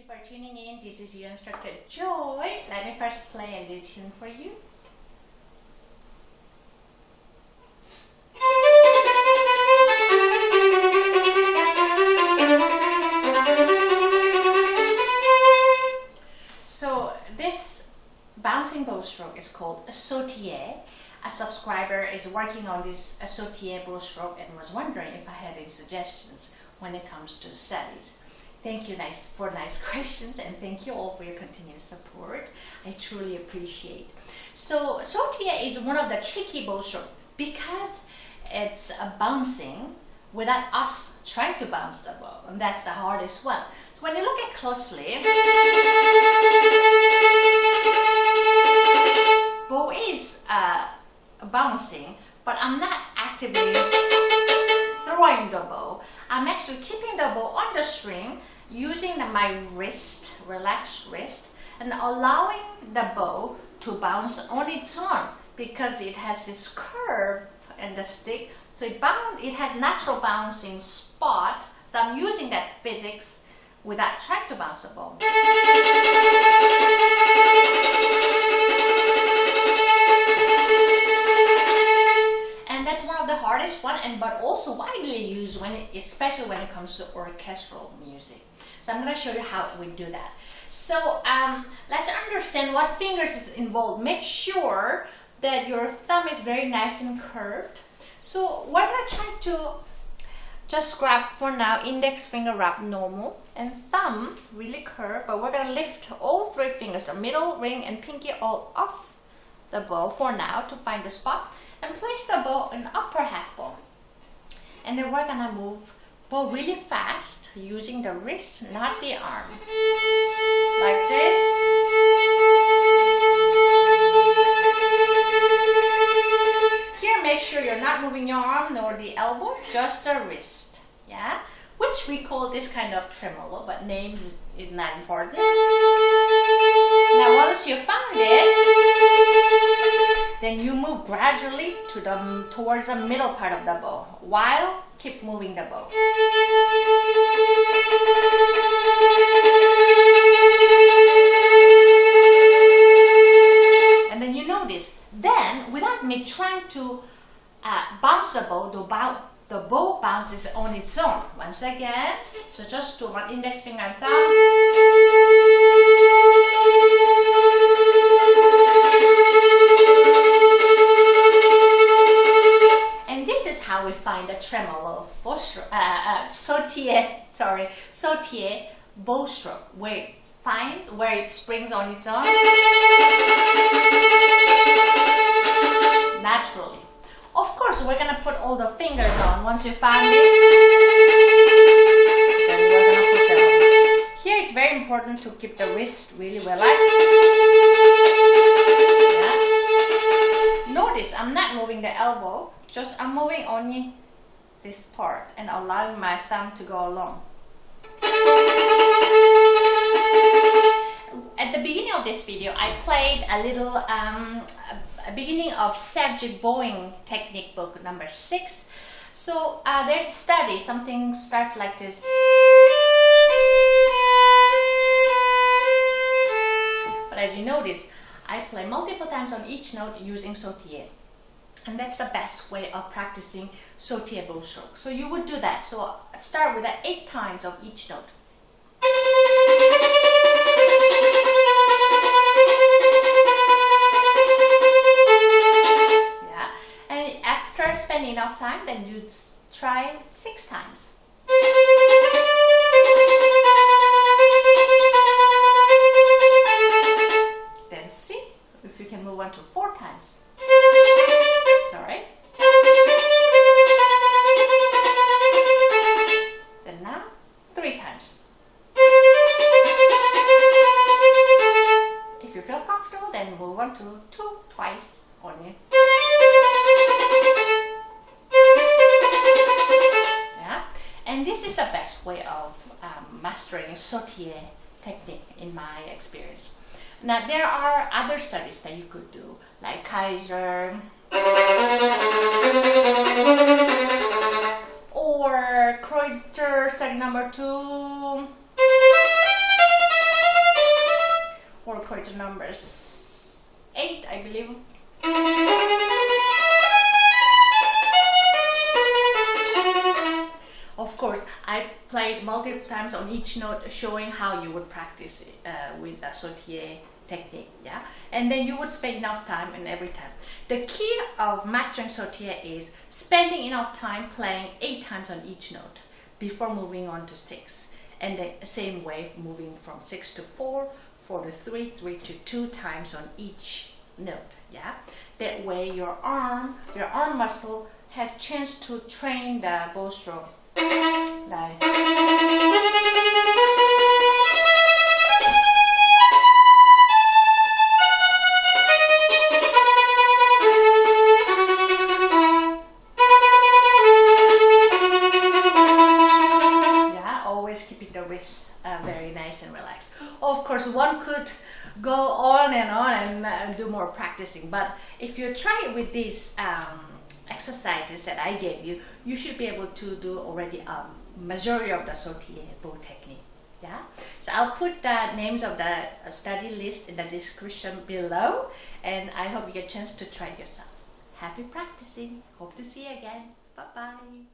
for tuning in. This is your instructor Joy. Let me first play a little tune for you. So this bouncing bow stroke is called a sautille. A subscriber is working on this sautille bow stroke and was wondering if I had any suggestions when it comes to studies. Thank you for nice questions, and thank you all for your continuous support. I truly appreciate. So sautille is one of the tricky bow strokes because it's bouncing without us trying to bounce the bow, and that's the hardest one. So when you look at closely, bow is bouncing, but I'm not actively throwing the bow. I'm actually keeping the bow on the string using my wrist, relaxed wrist, and allowing the bow to bounce on its own because it has this curve and the stick. So it has natural bouncing spot. So I'm using that physics without trying to bounce the bow. And that's one of the hardest one, but also widely used especially when it comes to orchestral music. So I'm going to show you how we do that. So let's understand what fingers is involved. Make sure that your thumb is very nice and curved. So we're going to try to just grab for now index finger wrap normal and thumb really curved, but we're going to lift all three fingers, the middle, ring, and pinky, all off the bow for now to find the spot, and place the bow in upper half bow. And then we're going to move bow really fast using the wrist, not the arm. Like this. Here, make sure you're not moving your arm nor the elbow, just the wrist. Yeah? Which we call this kind of tremolo, but name is not important. Now once you found it, then you move gradually towards the middle part of the bow while keep moving the bow. And then you notice, then without me trying to bounce the bow, the bow bounces on its own. Once again, so just do one index finger and thumb. How we find the tremolo sautille bow stroke, where it springs on its own naturally. Of course, we're gonna put all the fingers on. Once you find it, then we're gonna put them on. Here, it's very important to keep the wrist really relaxed. Yeah. Notice I'm not moving the elbow. Just I'm moving only this part and allowing my thumb to go along. At the beginning of this video, I played a little a beginning of subject bowing technique book number 6. So there's a study, something starts like this. But as you notice, I play multiple times on each note using sautille. And that's the best way of practicing sautille bow stroke. So you would do that. So start with 8 times of each note. Yeah. And after spending enough time, then you try 6 times. Then see if you can move on to 4 times. Sorry. Then now 3 times. If you feel comfortable, then move on to 2 twice only. Yeah, and this is the best way of mastering sautille technique in my experience. Now there are other studies that you could do, like Kaiser, or Kreutzer study number 2, chord numbers 8, I believe. Of course, I played multiple times on each note, showing how you would practice with the Sautille technique, yeah? And then you would spend enough time in every time. The key of mastering Sautille is spending enough time playing 8 times on each note before moving on to 6. And the same way, moving from 6 to 4, 4 to 3, 3 to 2 times on each note, yeah? That way your arm muscle has chance to train the bow stroke. Like. Yeah, always keeping the wrist very nice and relaxed. Of course, one could go on and do more practicing, but if you try it with these exercises that I gave you, you should be able to do already a majority of the Sautille bow technique. Yeah, so I'll put the names of the study list in the description below, and I hope you get a chance to try it yourself. Happy practicing. Hope to see you again. Bye bye.